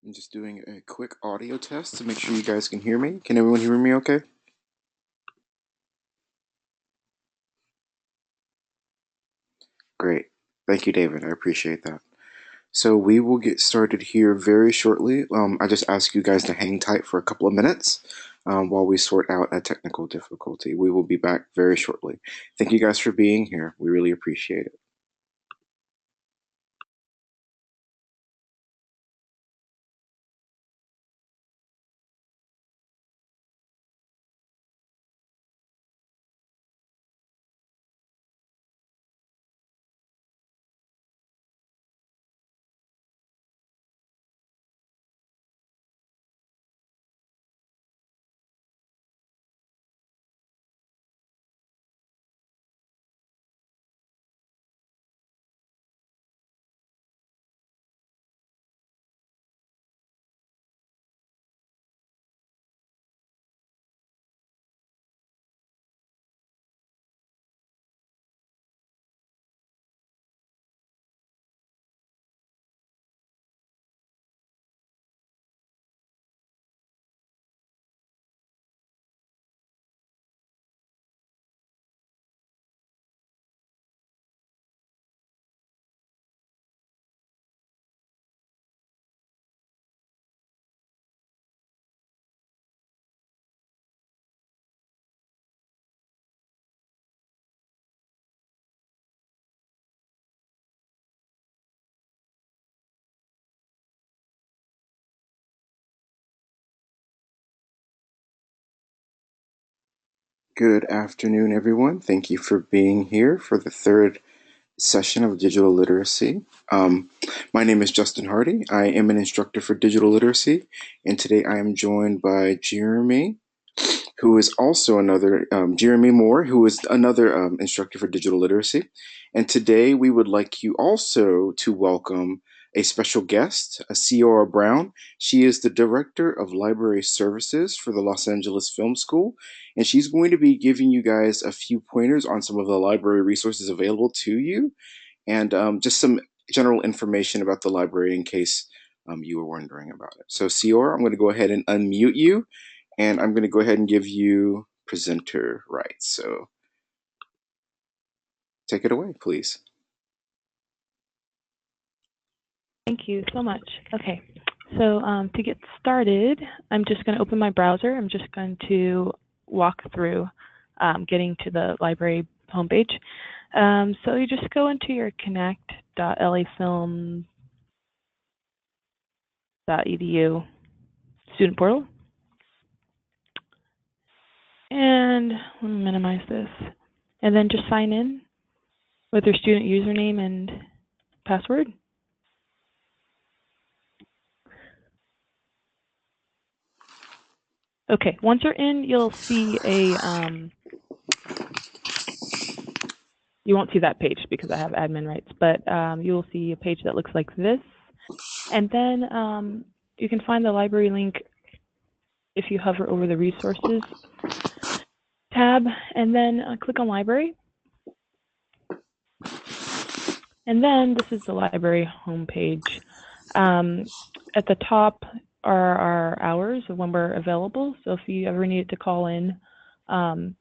I'm just doing a quick audio test to make sure you guys can hear me. Can everyone hear me okay? Great. Thank you, David. I appreciate that. So we will get started here very shortly. I just ask you guys to hang tight for a couple of minutes while we sort out a technical difficulty. We will be back very shortly. Thank you guys for being here. We really appreciate it. Good afternoon, everyone. Thank you for being here for the third session of digital literacy. My name is Justin Hardy. I am an instructor for digital literacy, and today I am joined by Jeremy, who is also another, Jeremy Moore, who is another instructor for digital literacy. And today we would like you also to welcome a special guest, Ciara Brown. She is the Director of Library Services for the Los Angeles Film School, and she's going to be giving you guys a few pointers on some of the library resources available to you and just some general information about the library in case you were wondering about it. So, Ciara, I'm going to go ahead and unmute you, and I'm going to go ahead and give you presenter rights. So, take it away, please. Thank you so much. Okay, so to get started, I'm just going to open my browser. I'm just going to walk through getting to the library homepage. So you just go into your connect.lafilm.edu student portal. And let me minimize this. And then just sign in with your student username and password. Okay, once you're in, you'll see a, you won't see that page because I have admin rights, but you will see a page that looks like this. And then you can find the library link if you hover over the resources tab and then click on library. And then this is the library homepage. At the top are our hours of when we're available. So if you ever needed to call in,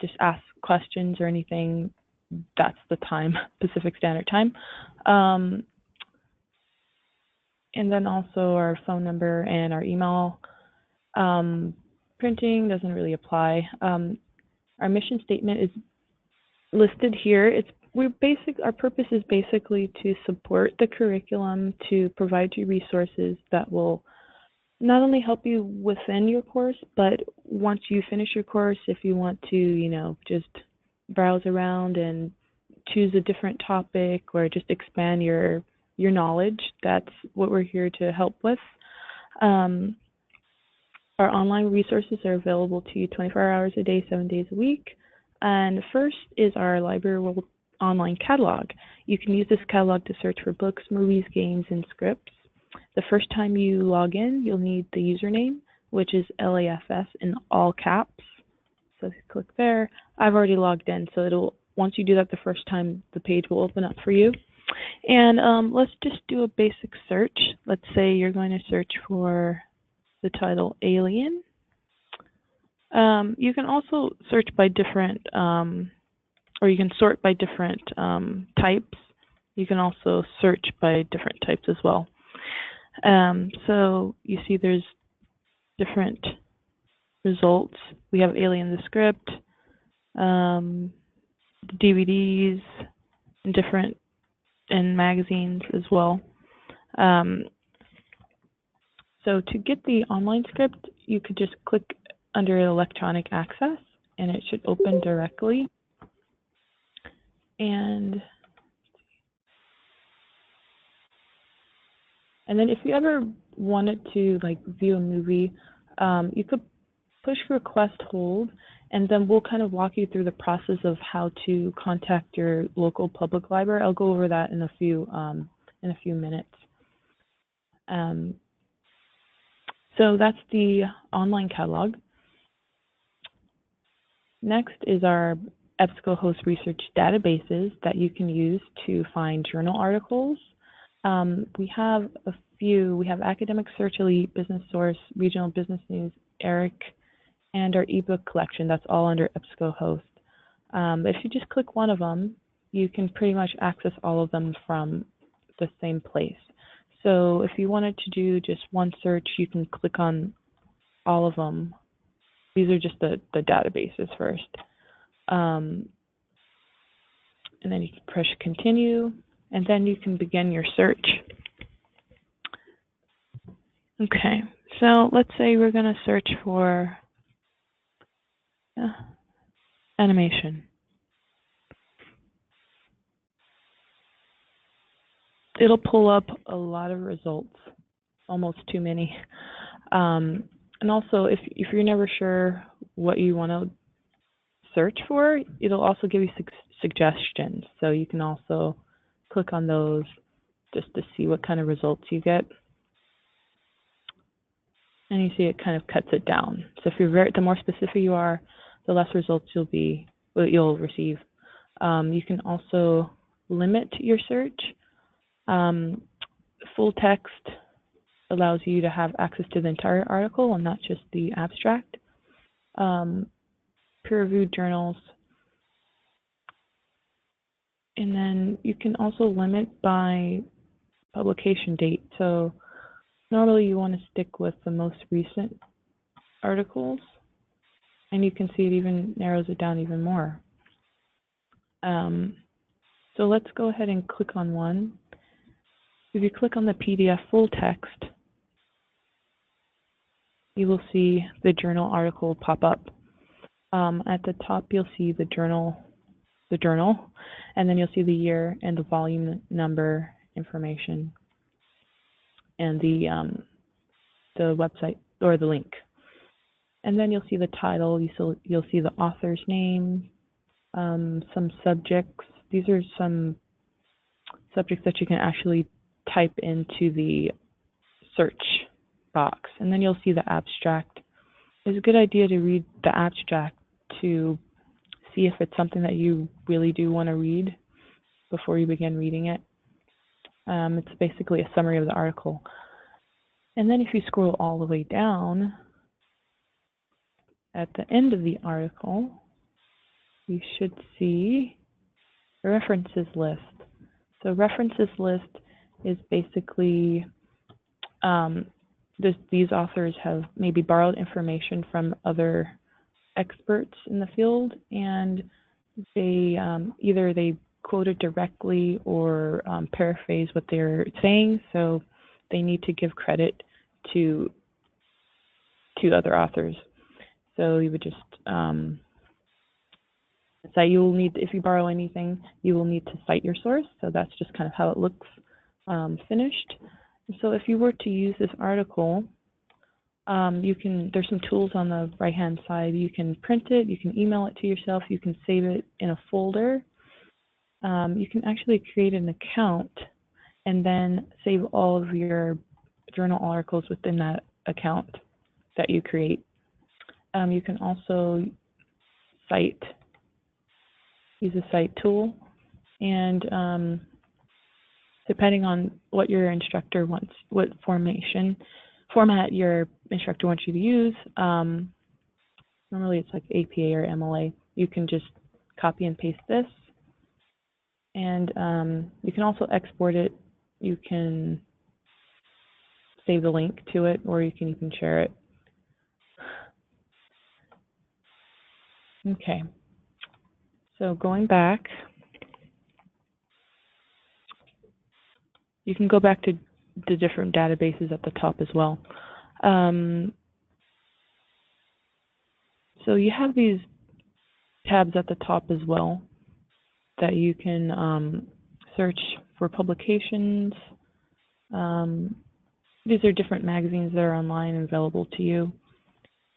just ask questions or anything, that's the time, Pacific Standard Time. And then also our phone number and our email. Printing doesn't really apply. Our mission statement is listed here. Our purpose is basically to support the curriculum, to provide you resources that will not only help you within your course, but once you finish your course, if you want to, just browse around and choose a different topic or just expand your knowledge, that's what we're here to help with. Our online resources are available to you 24 hours a day, 7 days a week. And first is our Library World online catalog. You can use this catalog to search for books, movies, games, and scripts. The first time you log in, you'll need the username, which is LAFS in all caps. So if you click there, I've already logged in, so once you do that the first time, the page will open up for you. And let's just do a basic search. Let's say you're going to search for the title Alien. You can also search by different, or you can sort by different types. You can also search by different types as well. So you see there's different results. We have Alien the script, DVDs, and different and magazines as well. So to get the online script, you could just click under electronic access and it should open directly. And then if you ever wanted to like view a movie, you could push request hold, and then we'll kind of walk you through the process of how to contact your local public library. I'll go over that in a few minutes. So that's the online catalog. Next is our EBSCOhost research databases that you can use to find journal articles. We have a few. We have Academic Search Elite, Business Source, Regional Business News, ERIC, and our ebook collection. That's all under EBSCOhost. If you just click one of them, you can pretty much access all of them from the same place. So if you wanted to do just one search, you can click on all of them. These are just the databases first. And then you can press continue, and then you can begin your search. Okay, so let's say we're going to search for animation. It'll pull up a lot of results, almost too many. And also, if you're never sure what you want to search for, it'll also give you suggestions. So you can also click on those just to see what kind of results you get. And you see it kind of cuts it down. So if you're the more specific you are, the less results you'll receive. You can also limit your search. Full text allows you to have access to the entire article and not just the abstract. Peer-reviewed journals. And then you can also limit by publication date. So normally you want to stick with the most recent articles, and you can see it even narrows it down even more. So let's go ahead and click on one. If you click on the PDF full text, you will see the journal article pop up. At the top, you'll see the journal, and then you'll see the year and the volume number information and the website or the link. And then you'll see the title, you'll see the author's name, some subjects. These are some subjects that you can actually type into the search box. And then you'll see the abstract. It's a good idea to read the abstract to see if it's something that you really do want to read before you begin reading it. It's basically a summary of the article. And then if you scroll all the way down, at the end of the article, you should see a references list. So references list is basically these authors have maybe borrowed information from other experts in the field, and they either they quote it directly or paraphrase what they're saying, so they need to give credit to other authors. So you would just so you'll need, if you borrow anything, you will need to cite your source. So that's just kind of how it looks finished. So if you were to use this article, there's some tools on the right-hand side. You can print it, you can email it to yourself, you can save it in a folder. You can actually create an account and then save all of your journal articles within that account that you create. You can also use a cite tool, and depending on what your instructor wants, what format your instructor wants you to use. Normally it's like APA or MLA. You can just copy and paste this, and you can also export it. You can save the link to it, or you can even share it. Okay, so going back, you can go back to the different databases at the top as well. So you have these tabs at the top as well that you can search for publications. These are different magazines that are online and available to you.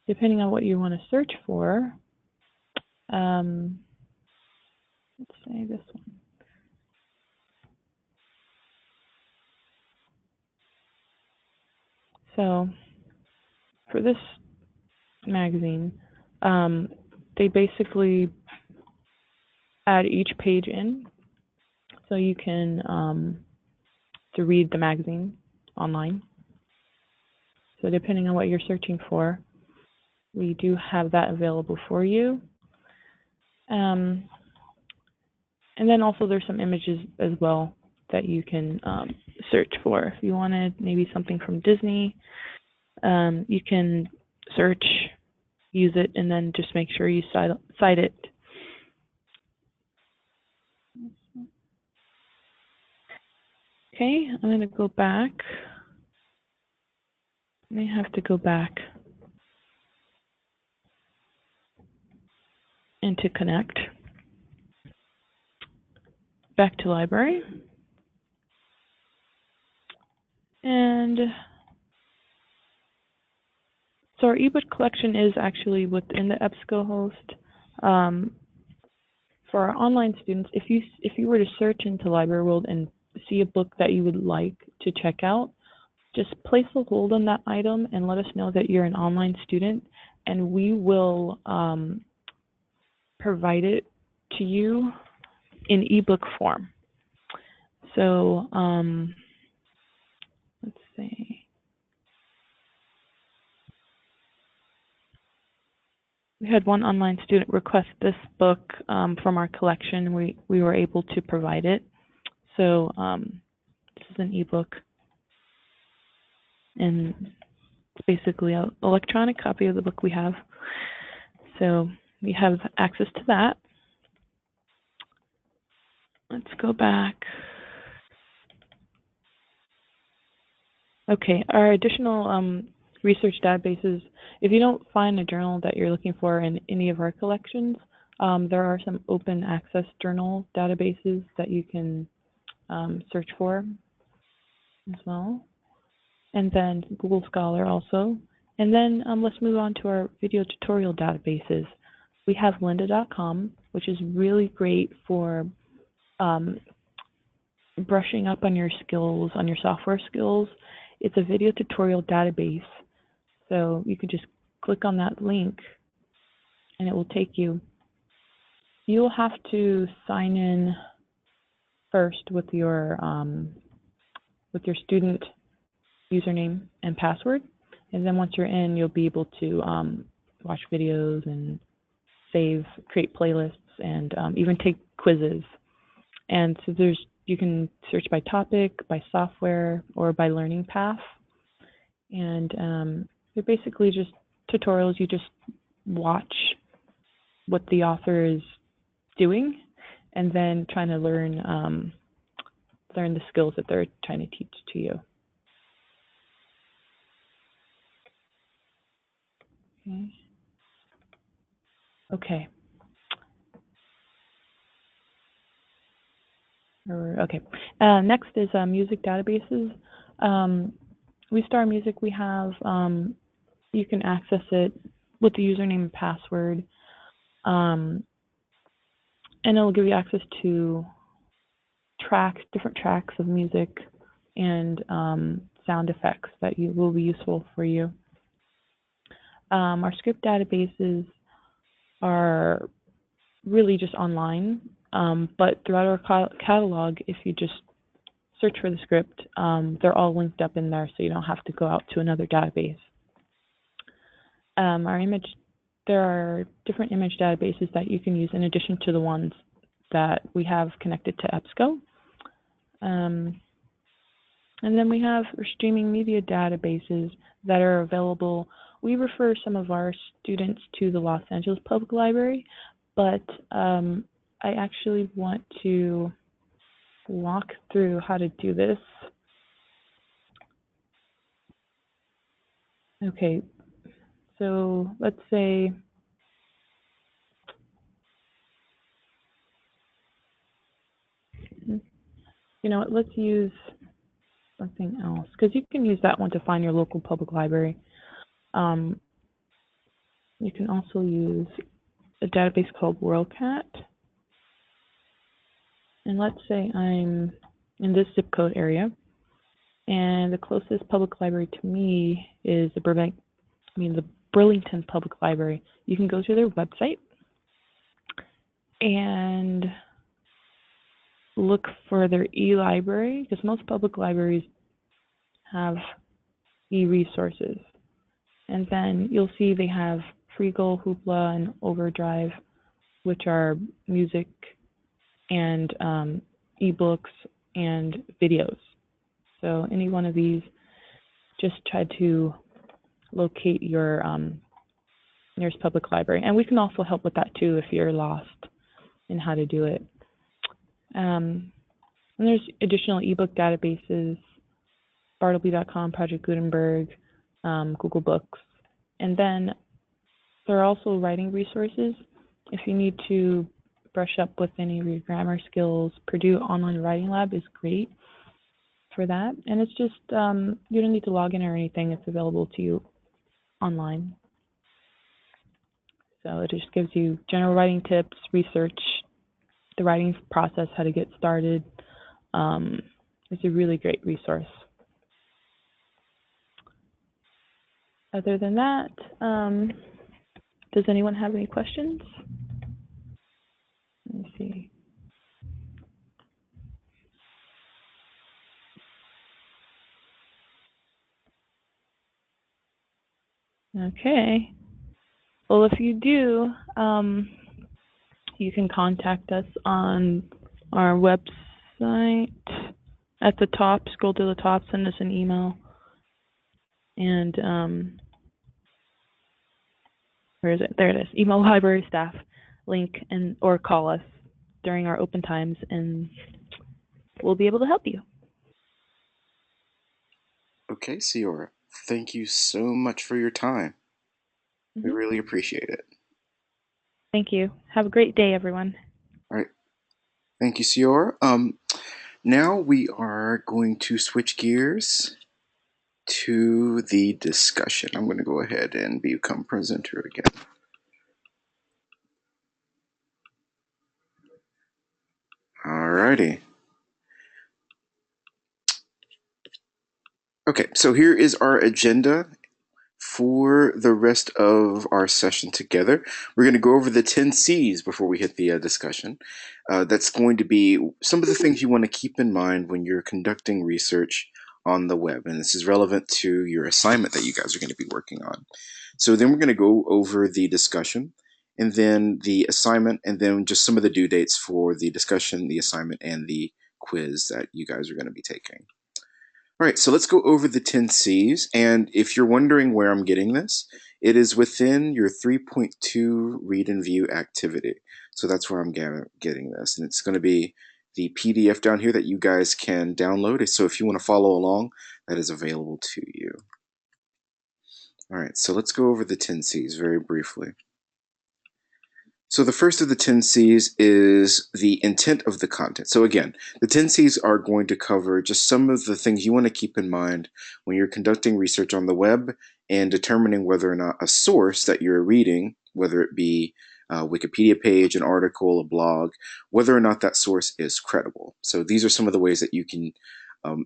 Depending on what you want to search for, let's say this one. So for this magazine, they basically add each page in, so you can to read the magazine online. So depending on what you're searching for, we do have that available for you. And then also there's some images as well that you can search for. If you wanted maybe something from Disney, you can search, use it, and then just make sure you cite it. Okay, I'm going to go back. I may have to go back into Connect. Back to library. And so our ebook collection is actually within the EBSCOhost. For our online students, if you were to search into Library World and see a book that you would like to check out, just place a hold on that item and let us know that you're an online student, and we will provide it to you in ebook form. So let's see. We had one online student request this book from our collection. We were able to provide it. So this is an ebook, and it's basically an electronic copy of the book we have. So we have access to that. Let's go back. Okay, our additional research databases, if you don't find a journal that you're looking for in any of our collections, there are some open access journal databases that you can search for as well. And then Google Scholar also. And then let's move on to our video tutorial databases. We have lynda.com, which is really great for brushing up on your skills, on your software skills. It's a video tutorial database. So you could just click on that link and it will take you. You'll have to sign in first with your student username and password. And then once you're in, you'll be able to watch videos and create playlists, and even take quizzes. And so you can search by topic, by software, or by learning path. And they're basically just tutorials. You just watch what the author is doing, and then trying to learn the skills that they're trying to teach to you. Okay. Okay. Next is music databases. WeStar Music, we have, you can access it with the username and password. And it'll give you access to different tracks of music and sound effects that will be useful for you. Our script databases are really just online, but throughout our catalog, if you just search for the script. They're all linked up in there, so you don't have to go out to another database. There are different image databases that you can use in addition to the ones that we have connected to EBSCO. And then we have streaming media databases that are available. We refer some of our students to the Los Angeles Public Library, but I actually want to walk through how to do this. Okay, so let's say let's use something else, because you can use that one to find your local public library. You can also use a database called WorldCat. And let's say I'm in this zip code area, and the closest public library to me is the Burlington Public Library. You can go to their website and look for their e-library, because most public libraries have e-resources. And then you'll see they have Freegal, Hoopla, and Overdrive, which are music and ebooks and videos. So any one of these, just try to locate your nearest public library. And we can also help with that too if you're lost in how to do it. And there's additional ebook databases, Bartleby.com, Project Gutenberg, Google Books. And then there are also writing resources. If you need to brush up with any of your grammar skills, Purdue Online Writing Lab is great for that. And it's just, you don't need to log in or anything. It's available to you online. So it just gives you general writing tips, research, the writing process, how to get started. It's a really great resource. Other than that, does anyone have any questions? Let me see. Okay. Well, if you do, you can contact us on our website. At the top, scroll to the top, send us an email. And where is it? There it is. Email library staff link, or call us during our open times, and we'll be able to help you. Okay, Ciora, thank you so much for your time. We really appreciate it. Thank you. Have a great day, everyone. All right. Thank you, Ciora. Now we are going to switch gears to the discussion. I'm going to go ahead and become presenter again. Alrighty. Okay, so here is our agenda for the rest of our session together. We're going to go over the 10 C's before we hit the discussion. That's going to be some of the things you want to keep in mind when you're conducting research on the web. And this is relevant to your assignment that you guys are going to be working on. So then we're going to go over the discussion, and then the assignment, and then just some of the due dates for the discussion, the assignment, and the quiz that you guys are going to be taking. All right, so let's go over the 10 C's. And if you're wondering where I'm getting this, it is within your 3.2 read and view activity. So that's where I'm getting this. And it's going to be the PDF down here that you guys can download. So if you want to follow along, that is available to you. All right, so let's go over the 10 C's very briefly. So the first of the 10 C's is the intent of the content. So again, the 10 C's are going to cover just some of the things you want to keep in mind when you're conducting research on the web and determining whether or not a source that you're reading, whether it be a Wikipedia page, an article, a blog, whether or not that source is credible. So these are some of the ways that you can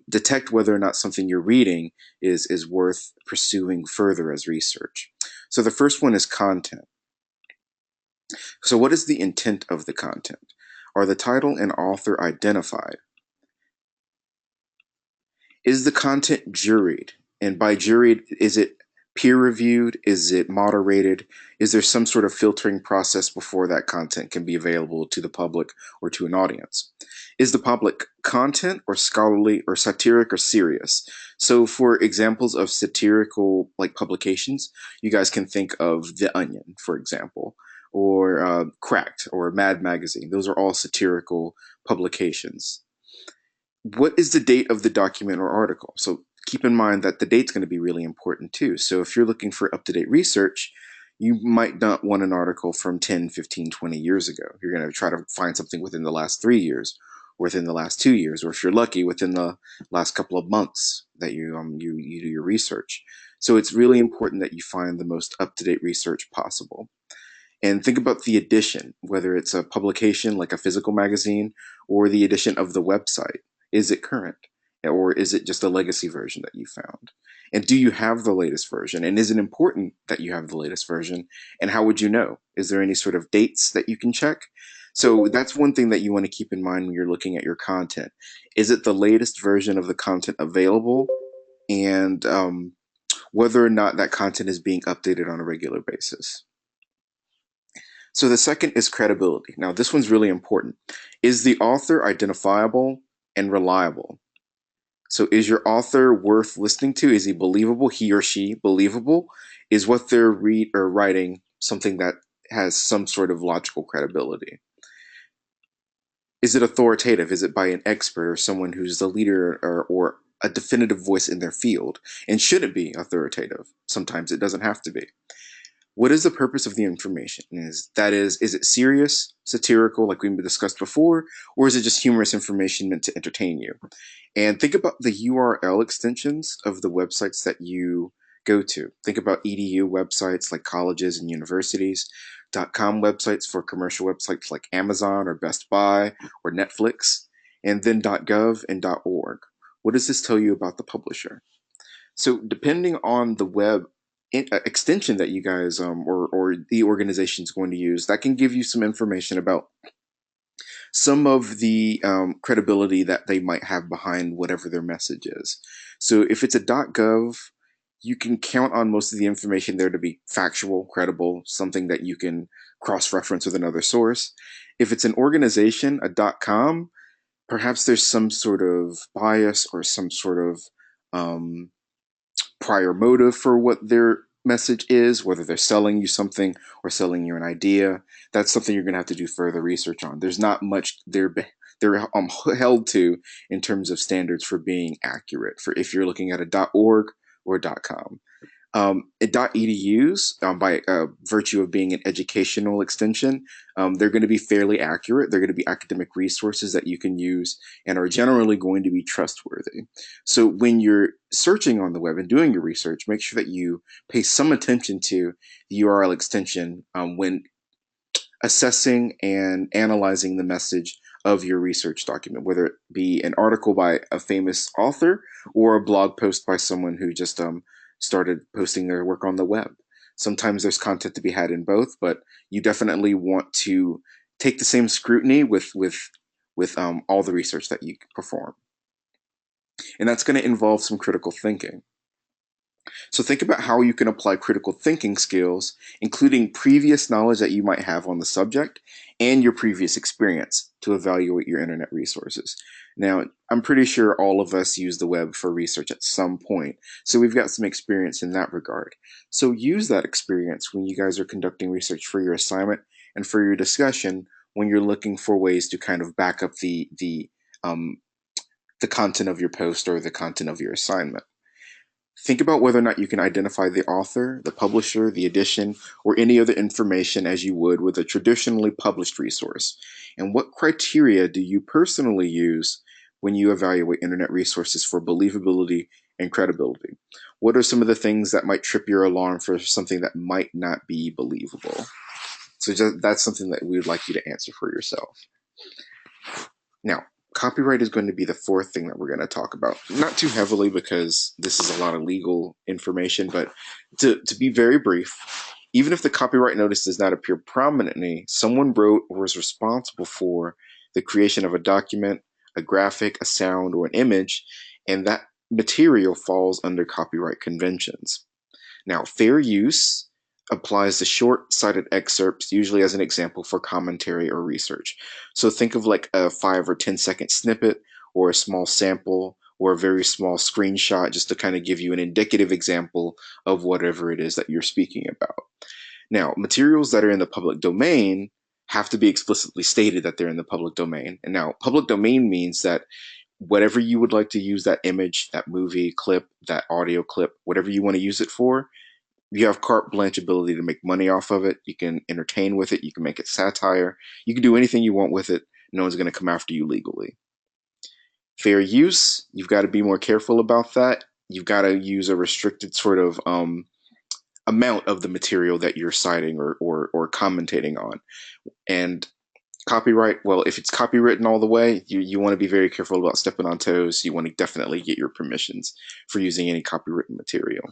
detect whether or not something you're reading is worth pursuing further as research. So the first one is content. So what is the intent of the content? Are the title and author identified? Is the content juried? And by juried, is it peer reviewed? Is it moderated? Is there some sort of filtering process before that content can be available to the public or to an audience? Is the public content or scholarly or satiric or serious? So for examples of satirical like publications, you guys can think of The Onion, for example, or Cracked or Mad Magazine. Those are all satirical publications. What is the date of the document or article? So keep in mind that the date's going to be really important too. So if you're looking for up-to-date research, you might not want an article from 10, 15, 20 years ago. You're going to try to find something within the last 3 years, or within the last 2 years, or if you're lucky, within the last couple of months that you do your research. So it's really important that you find the most up-to-date research possible. And think about the edition, whether it's a publication like a physical magazine or the edition of the website. Is it current? Or is it just a legacy version that you found? And do you have the latest version? And is it important that you have the latest version? And how would you know? Is there any sort of dates that you can check? So that's one thing that you want to keep in mind when you're looking at your content. Is it the latest version of the content available? And whether or not that content is being updated on a regular basis. So the second is credibility. Now, this one's really important. Is the author identifiable and reliable? So is your author worth listening to? Is he believable? He or she believable? Is what they're read or writing something that has some sort of logical credibility? Is it authoritative? Is it by an expert or someone who's the leader or a definitive voice in their field? And should it be authoritative? Sometimes it doesn't have to be. What is the purpose of the information? Is it serious, satirical, like we discussed before, or is it just humorous information meant to entertain you? And think about the URL extensions of the websites that you go to. Think about edu websites like colleges and universities, .com websites for commercial websites like Amazon or Best Buy or Netflix, and then .gov and .org. What does this tell you about the publisher? So depending on the web extension that you guys or the organization is going to use, that can give you some information about some of the credibility that they might have behind whatever their message is. So if it's a .gov, you can count on most of the information there to be factual, credible, something that you can cross-reference with another source. If it's an organization, a .com, perhaps there's some sort of bias or some sort of prior motive for what their message is, whether they're selling you something or selling you an idea. That's something you're going to have to do further research on. There's not much they're held to in terms of standards for being accurate. For if you're looking at a .org or a .com. .edus, by virtue of being an educational extension, they're going to be fairly accurate. They're going to be academic resources that you can use and are generally going to be trustworthy. So when you're searching on the web and doing your research, make sure that you pay some attention to the URL extension when assessing and analyzing the message of your research document, whether it be an article by a famous author or a blog post by someone who just started posting their work on the web. Sometimes there's content to be had in both, but you definitely want to take the same scrutiny with all the research that you perform. And that's going to involve some critical thinking. So think about how you can apply critical thinking skills, including previous knowledge that you might have on the subject and your previous experience to evaluate your internet resources. Now, I'm pretty sure all of us use the web for research at some point, so we've got some experience in that regard. So use that experience when you guys are conducting research for your assignment and for your discussion when you're looking for ways to kind of back up the content of your post or the content of your assignment. Think about whether or not you can identify the author, the publisher, the edition, or any other information as you would with a traditionally published resource. And what criteria do you personally use when you evaluate internet resources for believability and credibility? What are some of the things that might trip your alarm for something that might not be believable? So that's something that we would like you to answer for yourself. Now, copyright is going to be the fourth thing that we're going to talk about. Not too heavily because this is a lot of legal information, but to be very brief, even if the copyright notice does not appear prominently, someone wrote or was responsible for the creation of a document, a graphic, a sound, or an image, and that material falls under copyright conventions. Now, fair use applies to short-sighted excerpts, usually as an example for commentary or research. So think of like a 5 or 10-second snippet or a small sample or a very small screenshot just to kind of give you an indicative example of whatever it is that you're speaking about. Now, materials that are in the public domain have to be explicitly stated that they're in the public domain. And now, public domain means that whatever you would like to use that image, that movie clip, that audio clip, whatever you want to use it for, you have carte blanche ability to make money off of it. You can entertain with it. You can make it satire. You can do anything you want with it. No one's going to come after you legally. Fair use, you've got to be more careful about that. You've got to use a restricted sort of amount of the material that you're citing or commentating on. And copyright, well, if it's copywritten all the way, you want to be very careful about stepping on toes. You want to definitely get your permissions for using any copywritten material.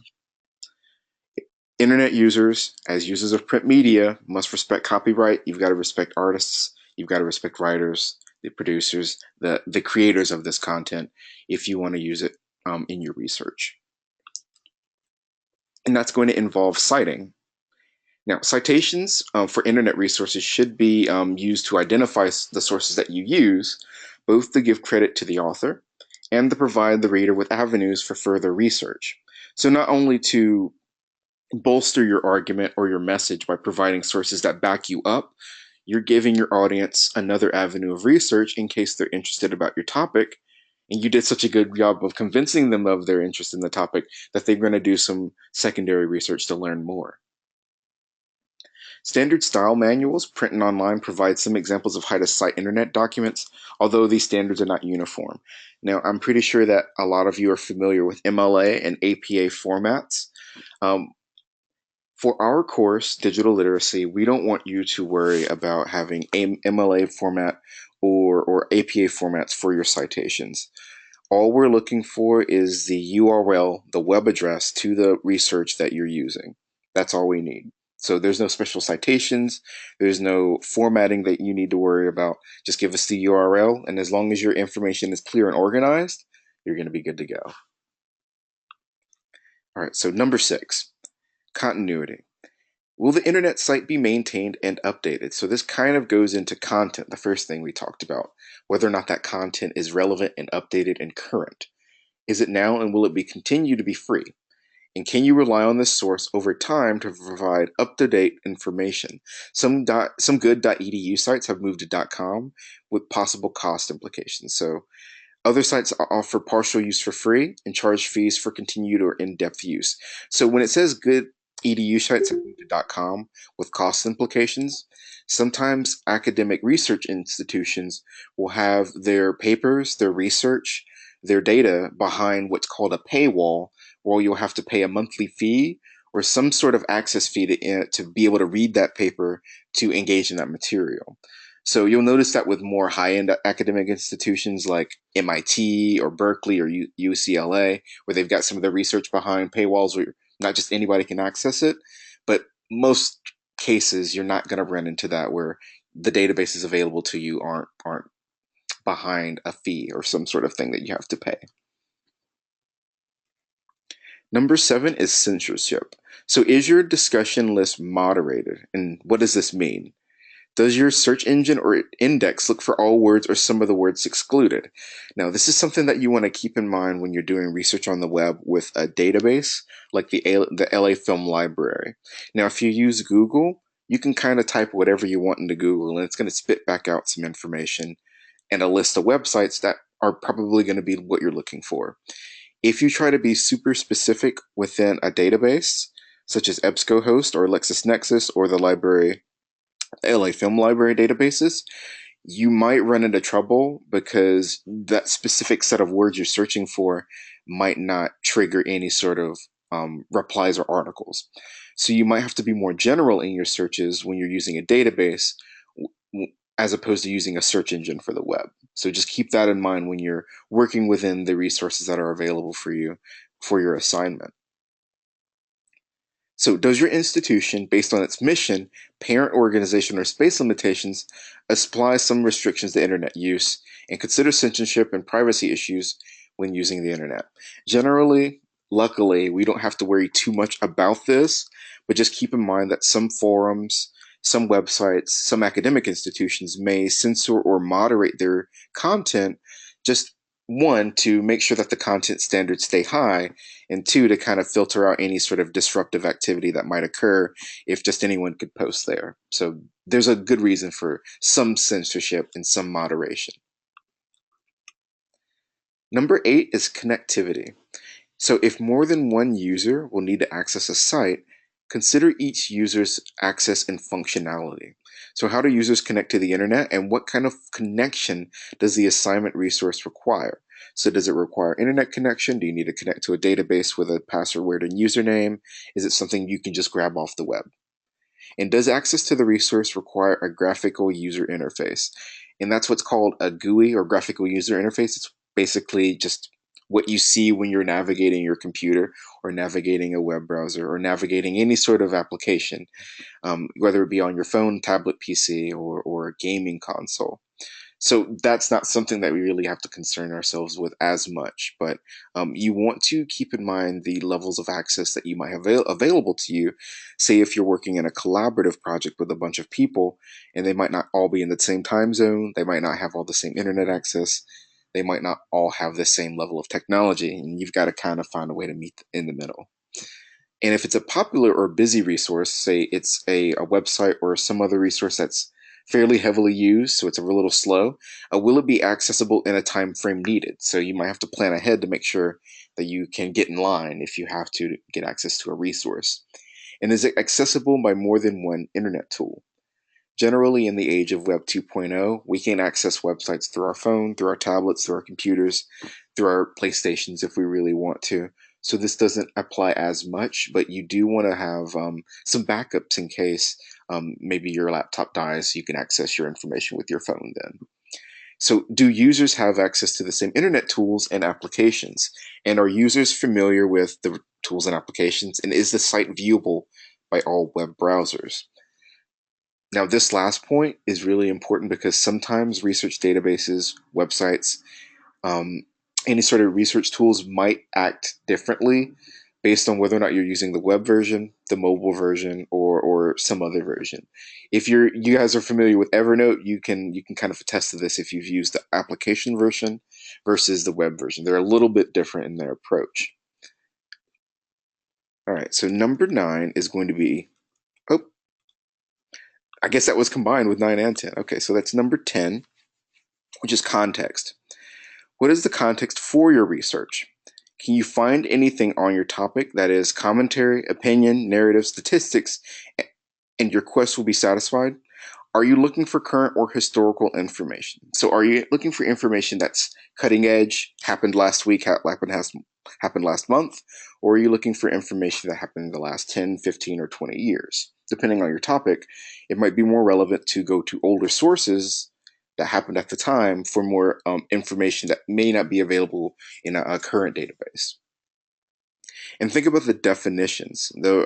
Internet users, as users of print media, must respect copyright. You've got to respect artists. You've got to respect writers, the producers, the creators of this content if you want to use it in your research. And that's going to involve citing. Now, citations for internet resources should be used to identify the sources that you use, both to give credit to the author and to provide the reader with avenues for further research. So not only to bolster your argument or your message by providing sources that back you up, you're giving your audience another avenue of research in case they're interested about your topic. And you did such a good job of convincing them of their interest in the topic that they're going to do some secondary research to learn more. Standard style manuals, print and online, provide some examples of how to cite internet documents, although these standards are not uniform. Now, I'm pretty sure that a lot of you are familiar with MLA and APA formats. For our course, Digital Literacy, we don't want you to worry about having a MLA format or APA formats for your citations. All we're looking for is the URL, the web address to the research that you're using. That's all we need. So there's no special citations. There's no formatting that you need to worry about. Just give us the URL, and as long as your information is clear and organized, you're going to be good to go. All right, so number 6, continuity. Will the internet site be maintained and updated? So this kind of goes into content, the first thing we talked about, whether or not that content is relevant and updated and current. Is it now, and will it be continue to be free? And can you rely on this source over time to provide up-to-date information? Some good .edu sites have moved to .com with possible cost implications. So other sites offer partial use for free and charge fees for continued or in-depth use. So when it says good edu sites have moved to .com with cost implications, sometimes academic research institutions will have their papers, their research, their data behind what's called a paywall, where you'll have to pay a monthly fee or some sort of access fee to be able to read that paper to engage in that material. So you'll notice that with more high-end academic institutions like MIT or Berkeley or UCLA, where they've got some of the research behind paywalls where not just anybody can access it, but most cases you're not going to run into that where the databases available to you aren't behind a fee or some sort of thing that you have to pay. Number 7 is censorship. So is your discussion list moderated? And what does this mean? Does your search engine or index look for all words or some of the words excluded? Now, this is something that you want to keep in mind when you're doing research on the web with a database like the LA Film Library. Now, if you use Google, you can kind of type whatever you want into Google, and it's going to spit back out some information and a list of websites that are probably going to be what you're looking for. If you try to be super specific within a database, such as EBSCOhost or LexisNexis or the LA Film Library databases, you might run into trouble because that specific set of words you're searching for might not trigger any sort of replies or articles. So you might have to be more general in your searches when you're using a database as opposed to using a search engine for the web. So just keep that in mind when you're working within the resources that are available for you for your assignment. So does your institution, based on its mission, parent organization, or space limitations, apply some restrictions to internet use and consider censorship and privacy issues when using the internet. Generally, luckily, we don't have to worry too much about this, but just keep in mind that some forums, some websites, some academic institutions may censor or moderate their content, just one, to make sure that the content standards stay high, and two, to kind of filter out any sort of disruptive activity that might occur if just anyone could post there. So there's a good reason for some censorship and some moderation. Number 8 is connectivity. So if more than one user will need to access a site, consider each user's access and functionality. So how do users connect to the internet, and what kind of connection does the assignment resource require? So does it require internet connection? Do you need to connect to a database with a password and username? Is it something you can just grab off the web? And does access to the resource require a graphical user interface? And that's what's called a GUI, or graphical user interface. It's basically just what you see when you're navigating your computer or navigating a web browser or navigating any sort of application, whether it be on your phone, tablet, PC, or a gaming console. So that's not something that we really have to concern ourselves with as much, but you want to keep in mind the levels of access that you might have available to you. Say if you're working in a collaborative project with a bunch of people, and they might not all be in the same time zone, they might not have all the same internet access, they might not all have the same level of technology, and you've got to kind of find a way to meet in the middle. And if it's a popular or busy resource, say it's a website or some other resource that's fairly heavily used, so it's a little slow, will it be accessible in a time frame needed? So you might have to plan ahead to make sure that you can get in line if you have to get access to a resource. And is it accessible by more than one internet tool? Generally, in the age of Web 2.0, we can access websites through our phone, through our tablets, through our computers, through our PlayStations if we really want to. So this doesn't apply as much, but you do want to have some backups in case maybe your laptop dies, so you can access your information with your phone then. So, do users have access to the same internet tools and applications? And are users familiar with the tools and applications? And is the site viewable by all web browsers? Now, this last point is really important because sometimes research databases, websites, um, any sort of research tools might act differently based on whether or not you're using the web version, the mobile version, or some other version. If you guys are familiar with Evernote, you can kind of attest to this if you've used the application version versus the web version. They're a little bit different in their approach. All right, so number 9 is going to be, oh, I guess that was combined with 9 and 10. Okay, so that's number 10, which is context. What is the context for your research? Can you find anything on your topic that is commentary, opinion, narrative, statistics, and your quest will be satisfied? Are you looking for current or historical information? So are you looking for information that's cutting edge, happened last week, happened last month, or are you looking for information that happened in the last 10, 15, or 20 years? Depending on your topic, it might be more relevant to go to older sources that happened at the time for more information that may not be available in a current database. And think about the definitions, the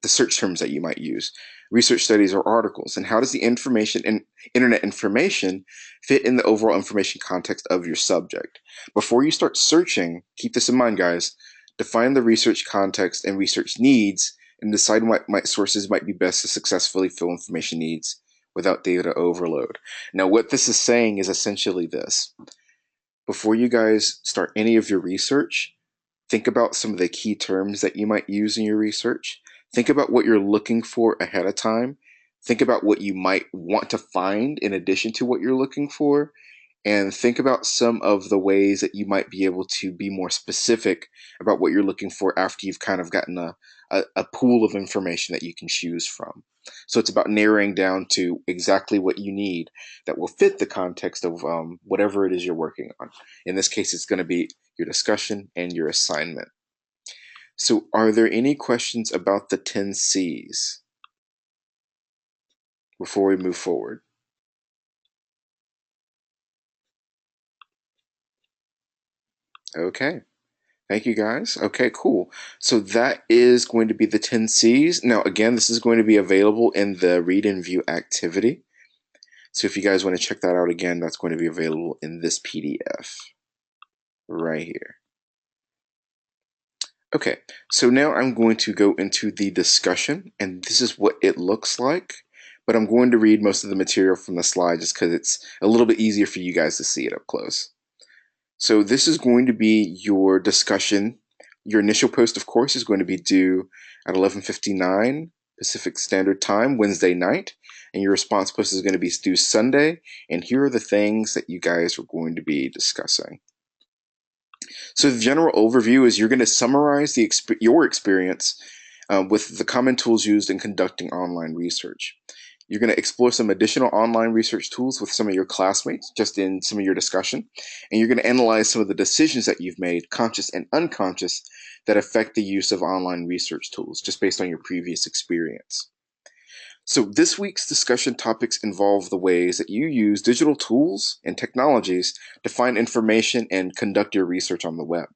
search terms that you might use, research studies or articles, and how does the information and internet information fit in the overall information context of your subject. Before you start searching, keep this in mind, guys. Define the research context and research needs, and decide what sources might be best to successfully fill information needs without data overload. Now, what this is saying is essentially this. Before you guys start any of your research, think about some of the key terms that you might use in your research. Think about what you're looking for ahead of time. Think about what you might want to find in addition to what you're looking for. And think about some of the ways that you might be able to be more specific about what you're looking for after you've kind of gotten a pool of information that you can choose from. So it's about narrowing down to exactly what you need that will fit the context of whatever it is you're working on. In this case, it's going to be your discussion and your assignment. So are there any questions about the 10 C's before we move forward? Okay. Thank you, guys. Okay, cool. So that is going to be the 10 C's. Now, again, this is going to be available in the Read and View activity. So if you guys want to check that out again, that's going to be available in this PDF. right here. Okay, so now I'm going to go into the discussion, and this is what it looks like. But I'm going to read most of the material from the slide just because it's a little bit easier for you guys to see it up close. So this is going to be your discussion. Your initial post, of course, is going to be due at 11:59 Pacific Standard Time, Wednesday night. And your response post is going to be due Sunday. And here are the things that you guys are going to be discussing. So the general overview is you're going to summarize your experience with the common tools used in conducting online research. You're going to explore some additional online research tools with some of your classmates, just in some of your discussion. And you're going to analyze some of the decisions that you've made, conscious and unconscious, that affect the use of online research tools, just based on your previous experience. So this week's discussion topics involve the ways that you use digital tools and technologies to find information and conduct your research on the web.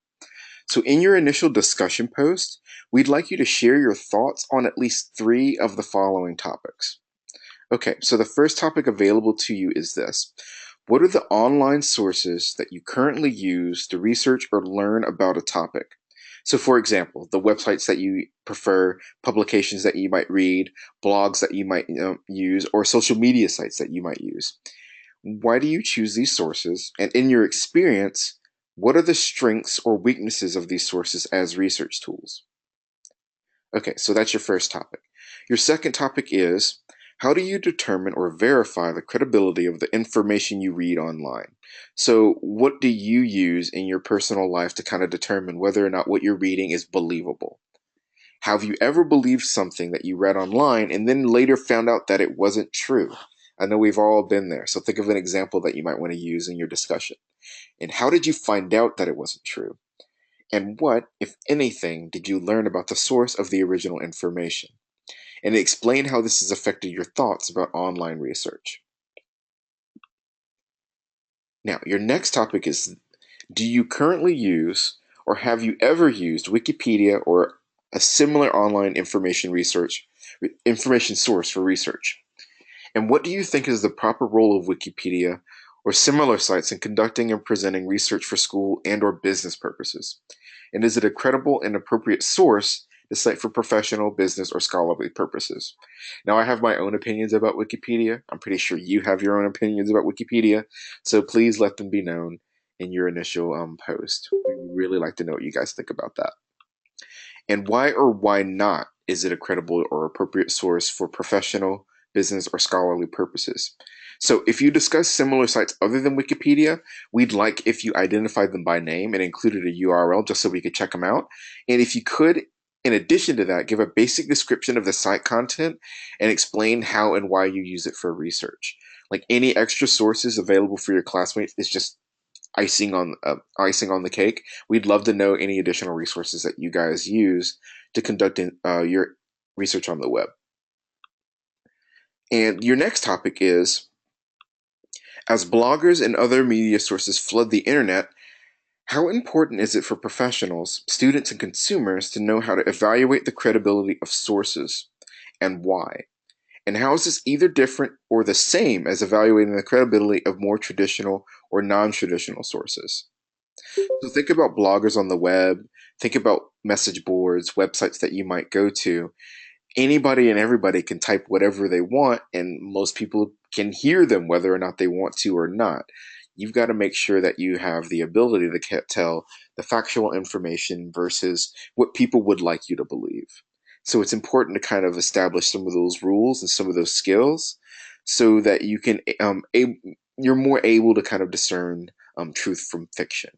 So in your initial discussion post, we'd like you to share your thoughts on at least 3 of the following topics. Okay, so the first topic available to you is this. What are the online sources that you currently use to research or learn about a topic? So, for example, the websites that you prefer, publications that you might read, blogs that you might use, or social media sites that you might use. Why do you choose these sources? And in your experience, what are the strengths or weaknesses of these sources as research tools? Okay, so that's your first topic. Your second topic is, how do you determine or verify the credibility of the information you read online? So, what do you use in your personal life to kind of determine whether or not what you're reading is believable? Have you ever believed something that you read online and then later found out that it wasn't true? I know we've all been there, so think of an example that you might want to use in your discussion. And how did you find out that it wasn't true? And what, if anything, did you learn about the source of the original information? And explain how this has affected your thoughts about online research. Now, your next topic is, do you currently use or have you ever used Wikipedia or a similar online information source for research? And what do you think is the proper role of Wikipedia or similar sites in conducting and presenting research for school and or business purposes? And is it a credible and appropriate source to cite for professional, business, or scholarly purposes? Now, I have my own opinions about Wikipedia. I'm pretty sure you have your own opinions about Wikipedia, so please let them be known in your initial post. We really like to know what you guys think about that. And why or why not is it a credible or appropriate source for professional, business, or scholarly purposes? So if you discuss similar sites other than Wikipedia, we'd like if you identified them by name and included a URL just so we could check them out. And if you could, in addition to that, give a basic description of the site content and explain how and why you use it for research. Like any extra sources available for your classmates is just icing on the cake. We'd love to know any additional resources that you guys use to conduct your research on the web. And your next topic is, as bloggers and other media sources flood the internet, how important is it for professionals, students, and consumers to know how to evaluate the credibility of sources and why? And how is this either different or the same as evaluating the credibility of more traditional or non traditional sources? So think about bloggers on the web, think about message boards, websites that you might go to. Anybody and everybody can type whatever they want, and most people can hear them whether or not they want to or not. You've got to make sure that you have the ability to tell the factual information versus what people would like you to believe. So it's important to kind of establish some of those rules and some of those skills so that you can you're more able to kind of discern truth from fiction.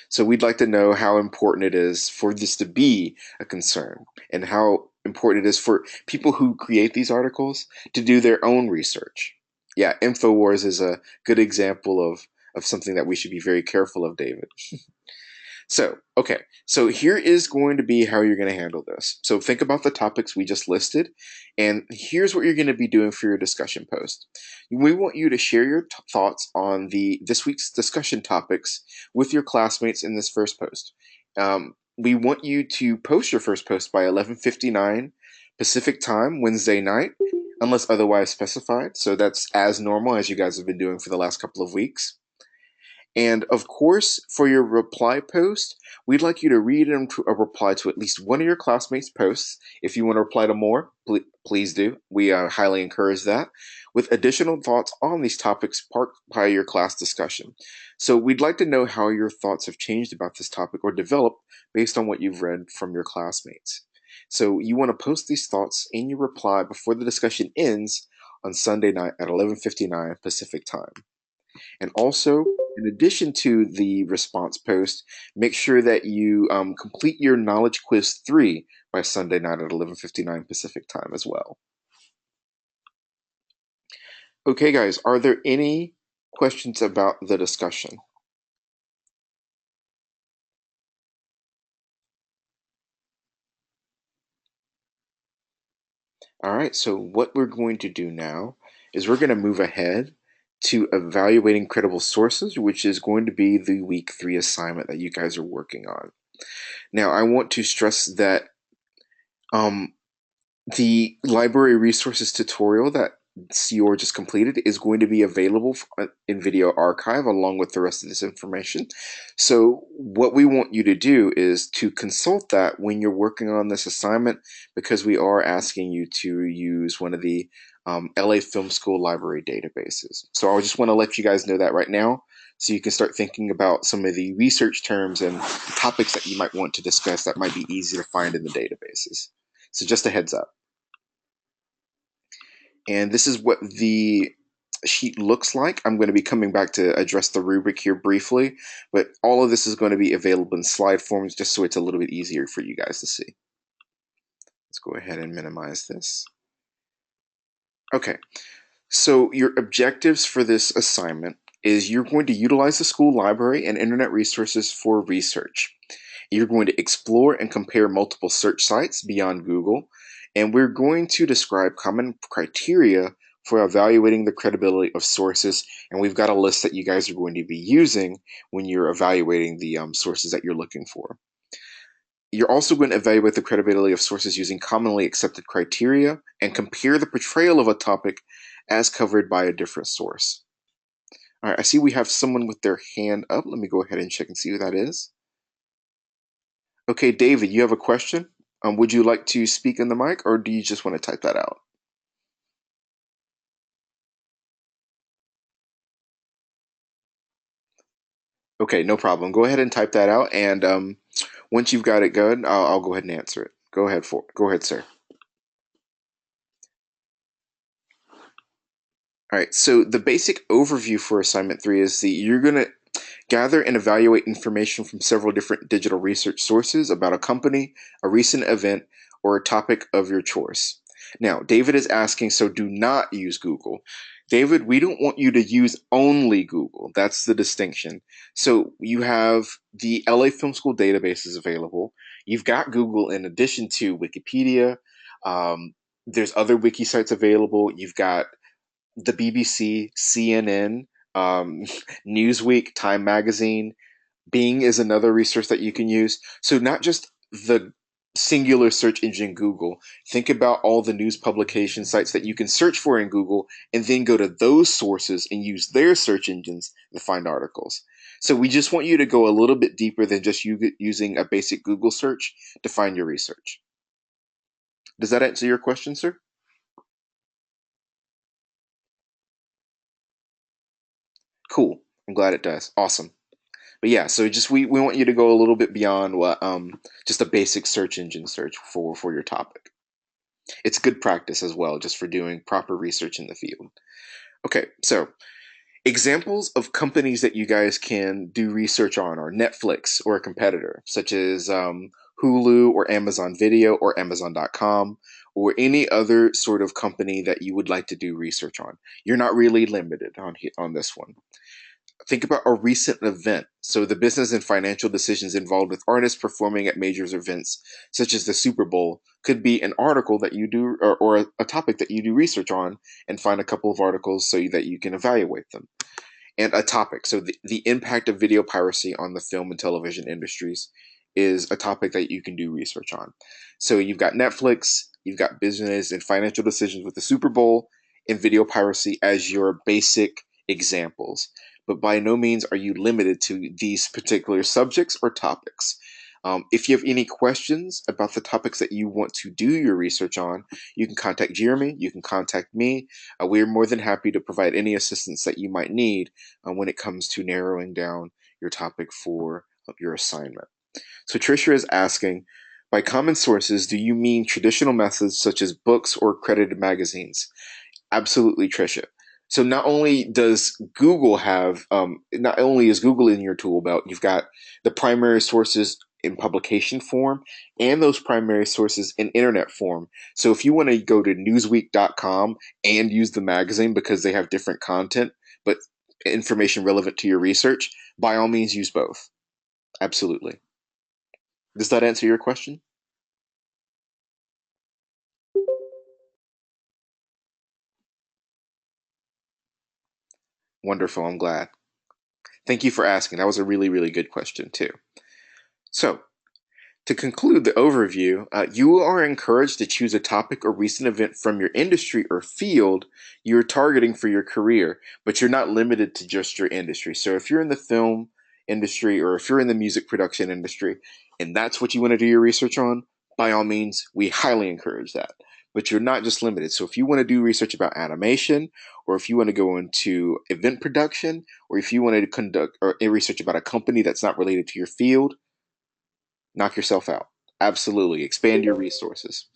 So we'd like to know how important it is for this to be a concern and how important it is for people who create these articles to do their own research. Yeah, InfoWars is a good example of something that we should be very careful of, David. So, okay, so here is going to be how you're going to handle this. So think about the topics we just listed, and here's what you're going to be doing for your discussion post. We want you to share your thoughts on this week's discussion topics with your classmates in this first post. We want you to post your first post by 11:59 Pacific time, Wednesday night, unless otherwise specified. So that's as normal as you guys have been doing for the last couple of weeks. And of course, for your reply post, we'd like you to read and reply to at least one of your classmates' posts. If you want to reply to more, please do. We highly encourage that, with additional thoughts on these topics sparked by your class discussion. So we'd like to know how your thoughts have changed about this topic or developed based on what you've read from your classmates. So you want to post these thoughts in your reply before the discussion ends on Sunday night at 11:59 Pacific time. And also, in addition to the response post, make sure that you complete your Knowledge Quiz 3 by Sunday night at 11:59 Pacific time as well. Okay, guys, are there any questions about the discussion? All right, so what we're going to do now is we're going to move ahead to evaluating credible sources, which is going to be the week 3 assignment that you guys are working on. Now, I want to stress that um, the library resources tutorial that Sior just completed is going to be available in video archive along with the rest of this information. So what we want you to do is to consult that when you're working on this assignment, because we are asking you to use one of the LA Film School library databases. So I just want to let you guys know that right now, so you can start thinking about some of the research terms and topics that you might want to discuss that might be easy to find in the databases. So just a heads up. And this is what the sheet looks like. I'm going to be coming back to address the rubric here briefly, but all of this is going to be available in slide forms just so it's a little bit easier for you guys to see. Let's go ahead and minimize this. Okay, so your objectives for this assignment is you're going to utilize the school library and internet resources for research. You're going to explore and compare multiple search sites beyond Google, and we're going to describe common criteria for evaluating the credibility of sources, and we've got a list that you guys are going to be using when you're evaluating the sources that you're looking for. You're also going to evaluate the credibility of sources using commonly accepted criteria and compare the portrayal of a topic as covered by a different source. All right, I see we have someone with their hand up. Let me go ahead and check and see who that is. Okay, David, you have a question? Would you like to speak in the mic, or do you just want to type that out? Okay, no problem. Go ahead and type that out, and once you've got it good, I'll go ahead and answer it. Go ahead, sir. All right. So the basic overview for assignment 3 is that you're gonna gather and evaluate information from several different digital research sources about a company, a recent event, or a topic of your choice. Now, David is asking, so do not use Google. David, we don't want you to use only Google. That's the distinction. So you have the LA Film School databases available. You've got Google in addition to Wikipedia. Um, there's other wiki sites available. You've got the BBC, CNN, Newsweek, Time Magazine. Bing is another resource that you can use. So not just the singular search engine Google. Think about all the news publication sites that you can search for in Google and then go to those sources and use their search engines to find articles. So we just want you to go a little bit deeper than just using a basic Google search to find your research. Does that answer your question, sir? Cool. I'm glad it does. Awesome. But yeah, so just we want you to go a little bit beyond what just a basic search engine search for your topic. It's good practice as well, just for doing proper research in the field. Okay, so examples of companies that you guys can do research on are Netflix or a competitor, such as Hulu or Amazon Video or Amazon.com, or any other sort of company that you would like to do research on. You're not really limited on this one. Think about a recent event. So the business and financial decisions involved with artists performing at major events, such as the Super Bowl, could be an article that you do, or a topic that you do research on, and find a couple of articles so that you can evaluate them. And a topic. So the impact of video piracy on the film and television industries is a topic that you can do research on. So you've got Netflix, you've got business and financial decisions with the Super Bowl, and video piracy as your basic examples. but by no means are you limited to these particular subjects or topics. If you have any questions about the topics that you want to do your research on, you can contact Jeremy, you can contact me. We're more than happy to provide any assistance that you might need when it comes to narrowing down your topic for your assignment. So Tricia is asking, by common sources, do you mean traditional methods such as books or accredited magazines? Absolutely, Tricia. So not only does Google have, not only is Google in your tool belt, you've got the primary sources in publication form and those primary sources in internet form. So if you want to go to newsweek.com and use the magazine because they have different content, but information relevant to your research, by all means use both. Absolutely. Does that answer your question? Wonderful. I'm glad. Thank you for asking. That was a really, really good question, too. So, to conclude the overview, you are encouraged to choose a topic or recent event from your industry or field you're targeting for your career, but you're not limited to just your industry. So if you're in the film industry or if you're in the music production industry and that's what you want to do your research on, by all means, we highly encourage that. But you're not just limited. So if you want to do research about animation, or if you want to go into event production, or if you want to conduct or research about a company that's not related to your field, knock yourself out. Absolutely. Expand your resources.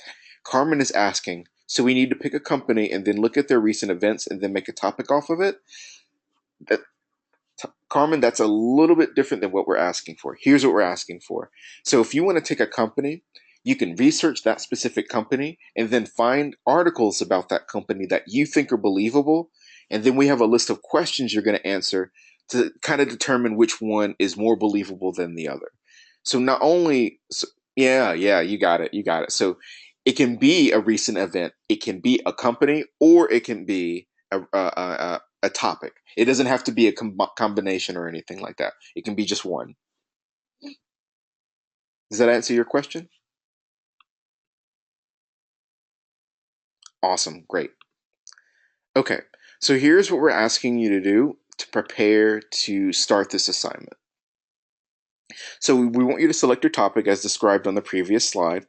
Carmen is asking, so we need to pick a company and then look at their recent events and then make a topic off of it? That, Carmen, that's a little bit different than what we're asking for. Here's what we're asking for. So if you want to take a company, you can research that specific company and then find articles about that company that you think are believable. And then we have a list of questions you're going to answer to kind of determine which one is more believable than the other. So not only, so, yeah, you got it, you got it. So it can be a recent event, it can be a company, or it can be a topic. It doesn't have to be a combination or anything like that. It can be just one. Does that answer your question? Awesome, great. Okay, so here's what we're asking you to do to prepare to start this assignment. So we want you to select your topic as described on the previous slide.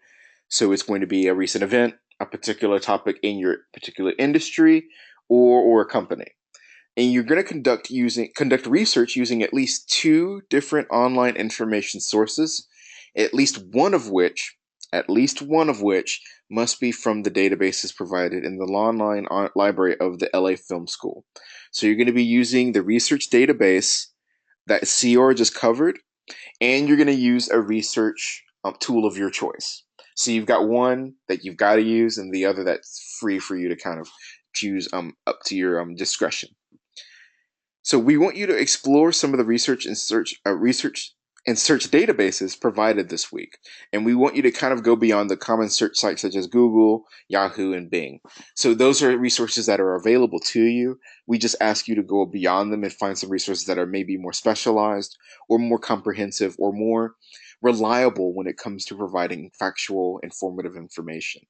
So it's going to be a recent event, a particular topic in your particular industry, or a company. And you're going to conduct research using at least two different online information sources, at least one of which must be from the databases provided in the online library of the LA Film School. So you're going to be using the research database that CR just covered, and you're going to use a research tool of your choice. So you've got one that you've got to use, and the other that's free for you to kind of choose up to your discretion. So we want you to explore some of the research and search databases provided this week. And we want you to kind of go beyond the common search sites such as Google, Yahoo, and Bing. So those are resources that are available to you. We just ask you to go beyond them and find some resources that are maybe more specialized or more comprehensive or more reliable when it comes to providing factual, informative information.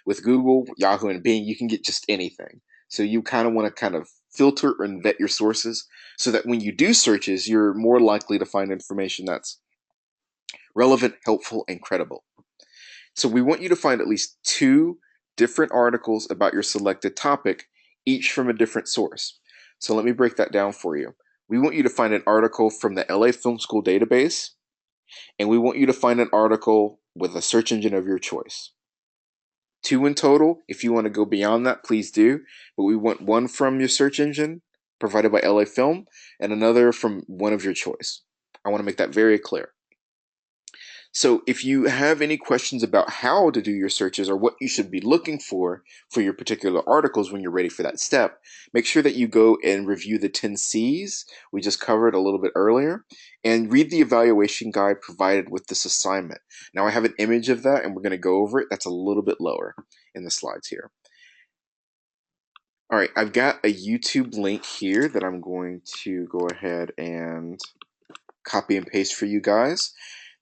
With Google, Yahoo, and Bing, you can get just anything. So you kind of want to kind of filter and vet your sources so that when you do searches, you're more likely to find information that's relevant, helpful, and credible. So we want you to find at least two different articles about your selected topic, each from a different source. So let me break that down for you. We want you to find an article from the LA Film School database, and we want you to find an article with a search engine of your choice. Two in total. If you want to go beyond that, please do. But we want one from your search engine provided by LA Film and another from one of your choice. I want to make that very clear. So if you have any questions about how to do your searches or what you should be looking for your particular articles when you're ready for that step, make sure that you go and review the 10 C's we just covered a little bit earlier and read the evaluation guide provided with this assignment. Now I have an image of that and we're going to go over it. That's a little bit lower in the slides here. All right, I've got a YouTube link here that I'm going to go ahead and copy and paste for you guys.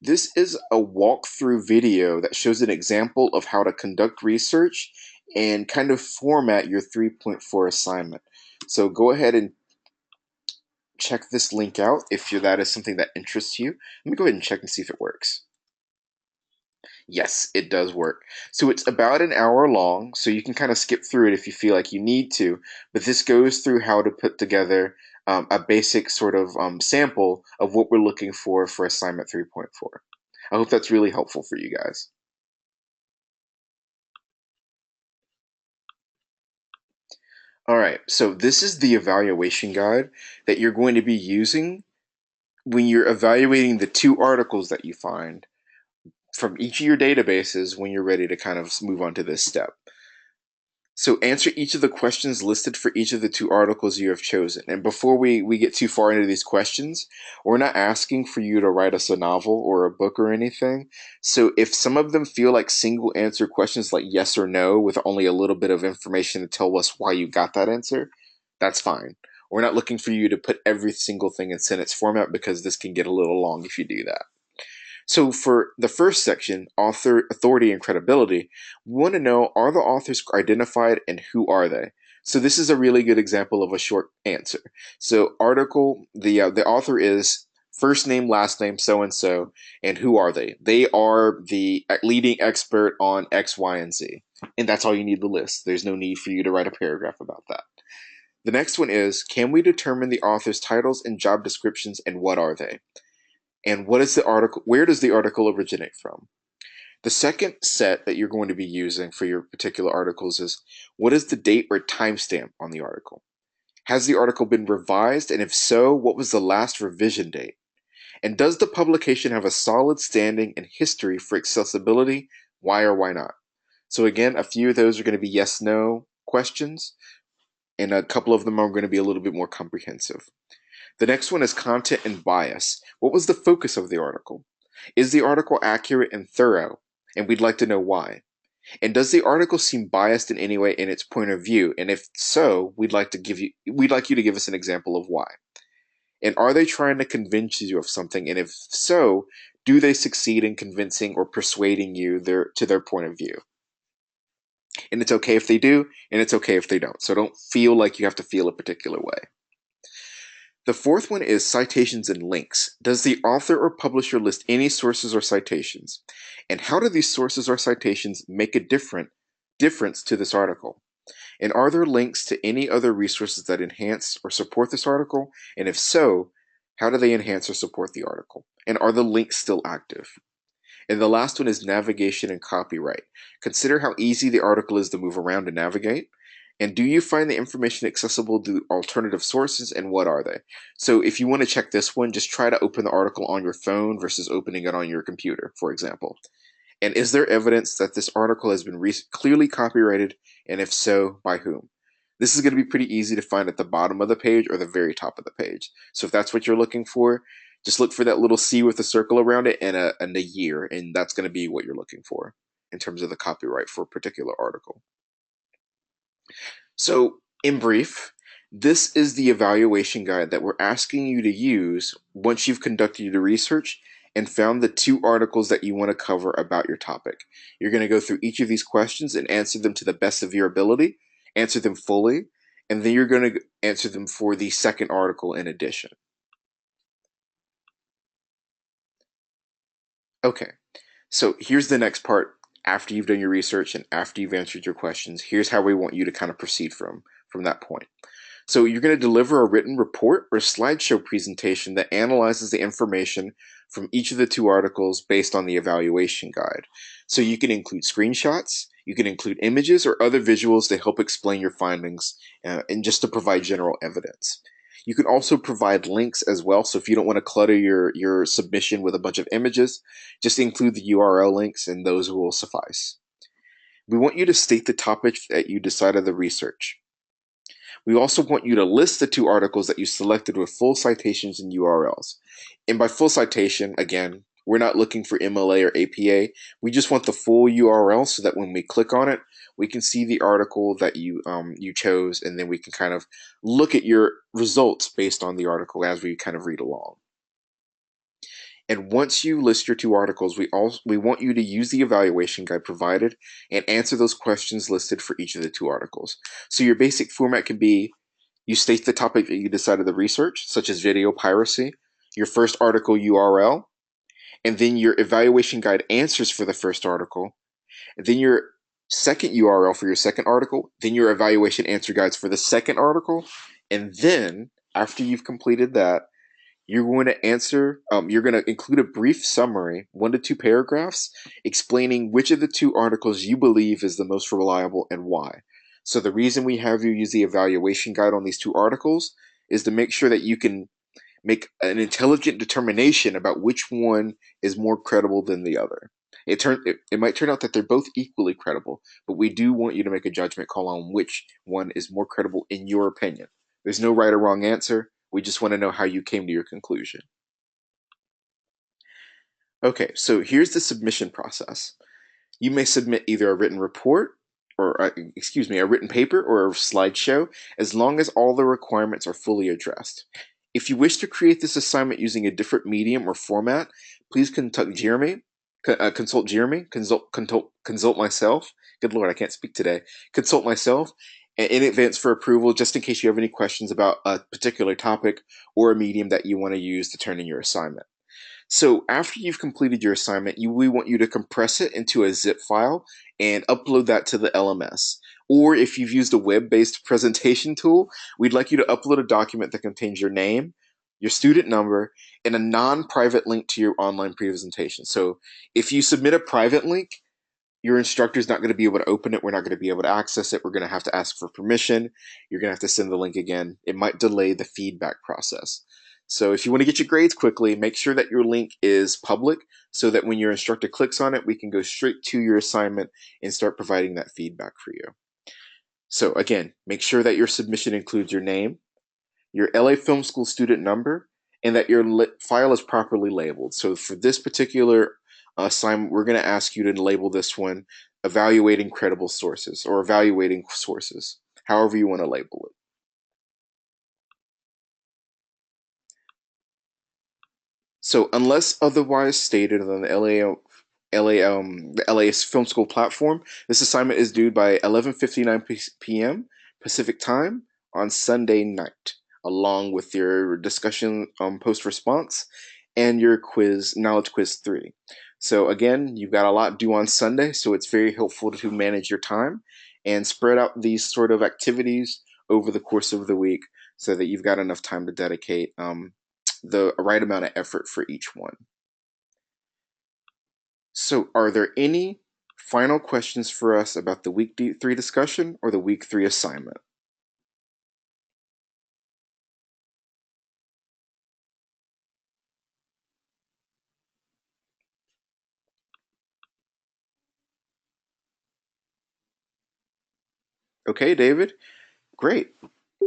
This is a walkthrough video that shows an example of how to conduct research and kind of format your 3.4 assignment. So go ahead and check this link out if that is something that interests you. Let me go ahead and check and see if it works. Yes, it does work. So it's about an hour long, so you can kind of skip through it if you feel like you need to. But this goes through how to put together a basic sort of sample of what we're looking for assignment 3.4. I hope that's really helpful for you guys. All right, so this is the evaluation guide that you're going to be using when you're evaluating the two articles that you find from each of your databases when you're ready to kind of move on to this step. So answer each of the questions listed for each of the two articles you have chosen. And before we get too far into these questions, we're not asking for you to write us a novel or a book or anything. So if some of them feel like single answer questions like yes or no with only a little bit of information to tell us why you got that answer, that's fine. We're not looking for you to put every single thing in sentence format because this can get a little long if you do that. So for the first section, author authority and credibility, we want to know, are the authors identified and who are they? So this is a really good example of a short answer. So article, the author is first name, last name, so and so, and who are they? They are the leading expert on X, Y, and Z. And that's all you need to list. There's no need for you to write a paragraph about that. The next one is, can we determine the author's titles and job descriptions and what are they? And what is the article? Where does the article originate from? The second set that you're going to be using for your particular articles is, what is the date or timestamp on the article? Has the article been revised? And if so, what was the last revision date? And does the publication have a solid standing and history for accessibility? Why or why not? So again, a few of those are going to be yes, no questions, and a couple of them are going to be a little bit more comprehensive. The next one is content and bias. What was the focus of the article? Is the article accurate and thorough? And we'd like to know why. And does the article seem biased in any way in its point of view? And if so, we'd like you to give us an example of why. And are they trying to convince you of something? And if so, do they succeed in convincing or persuading you to their point of view? And it's okay if they do, and it's okay if they don't. So don't feel like you have to feel a particular way. The fourth one is citations and links. Does the author or publisher list any sources or citations? And how do these sources or citations make a difference to this article? And are there links to any other resources that enhance or support this article? And if so, how do they enhance or support the article? And are the links still active? And the last one is navigation and copyright. Consider how easy the article is to move around and navigate. And do you find the information accessible to alternative sources, and what are they? So if you want to check this one, just try to open the article on your phone versus opening it on your computer, for example. And is there evidence that this article has been clearly copyrighted, and if so, by whom? This is going to be pretty easy to find at the bottom of the page or the very top of the page. So if that's what you're looking for, just look for that little C with a circle around it and a year, and that's going to be what you're looking for in terms of the copyright for a particular article. So, in brief, this is the evaluation guide that we're asking you to use once you've conducted your research and found the two articles that you want to cover about your topic. You're going to go through each of these questions and answer them to the best of your ability, answer them fully, and then you're going to answer them for the second article in addition. Okay, so here's the next part. After you've done your research and after you've answered your questions, here's how we want you to kind of proceed from that point. So you're going to deliver a written report or slideshow presentation that analyzes the information from each of the two articles based on the evaluation guide. So you can include screenshots, you can include images or other visuals to help explain your findings and just to provide general evidence. You can also provide links as well. So if you don't want to clutter your submission with a bunch of images, just include the URL links and those will suffice. We want you to state the topic that you decided the research. We also want you to list the two articles that you selected with full citations and URLs. And by full citation, again, we're not looking for MLA or APA. We just want the full URL so that when we click on it, we can see the article that you chose, and then we can kind of look at your results based on the article as we kind of read along. And once you list your two articles, we want you to use the evaluation guide provided and answer those questions listed for each of the two articles. So your basic format can be You state the topic that you decided to research, such as video piracy, your first article URL, and then your evaluation guide answers for the first article, and then your second URL for your second article, then your evaluation answer guides for the second article, and then after you've completed that, you're going to include a brief summary, 1 to 2 paragraphs, explaining which of the two articles you believe is the most reliable and why. So the reason we have you use the evaluation guide on these two articles is to make sure that you can make an intelligent determination about which one is more credible than the other. It might turn out that they're both equally credible, but we do want you to make a judgment call on which one is more credible in your opinion. There's no right or wrong answer. We just want to know how you came to your conclusion. Okay, so here's the submission process. You may submit either a written report or, a written paper or a slideshow, as long as all the requirements are fully addressed. If you wish to create this assignment using a different medium or format, please consult Jeremy, consult myself. Good Lord, I can't speak today. Consult myself in advance for approval, just in case you have any questions about a particular topic or a medium that you want to use to turn in your assignment. So after you've completed your assignment, we want you to compress it into a zip file and upload that to the LMS. Or if you've used a web-based presentation tool, we'd like you to upload a document that contains your name, your student number, and a non-private link to your online presentation. So if you submit a private link, your instructor's not going to be able to open it. We're not going to be able to access it. We're going to have to ask for permission. You're going to have to send the link again. It might delay the feedback process. So if you want to get your grades quickly, make sure that your link is public so that when your instructor clicks on it, we can go straight to your assignment and start providing that feedback for you. So again, make sure that your submission includes your name, your LA Film School student number, and that your file is properly labeled. So for this particular assignment, we're going to ask you to label this one evaluating credible sources or evaluating sources, however you want to label it. So unless otherwise stated on the the LA Film School platform, this assignment is due by 11:59 p.m. Pacific time on Sunday night, along with your discussion post response and your knowledge quiz 3. So again, you've got a lot due on Sunday, so it's very helpful to manage your time and spread out these sort of activities over the course of the week so that you've got enough time to dedicate the right amount of effort for each one. So, are there any final questions for us about the week 3 discussion or the week 3 assignment? Okay, David. Great.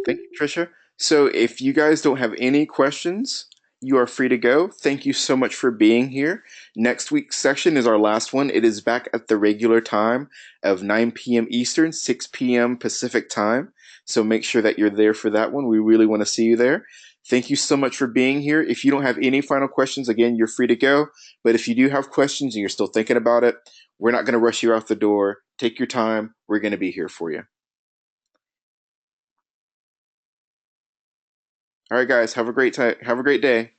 Thank you, Trisha. So, if you guys don't have any questions, you are free to go. Thank you so much for being here. Next week's session is our last one. It is back at the regular time of 9 p.m. Eastern, 6 p.m. Pacific time. So, make sure that you're there for that one. We really want to see you there. Thank you so much for being here. If you don't have any final questions, again, you're free to go. But if you do have questions and you're still thinking about it, we're not going to rush you out the door. Take your time. We're going to be here for you. All right, guys, have a great time. Have a great day.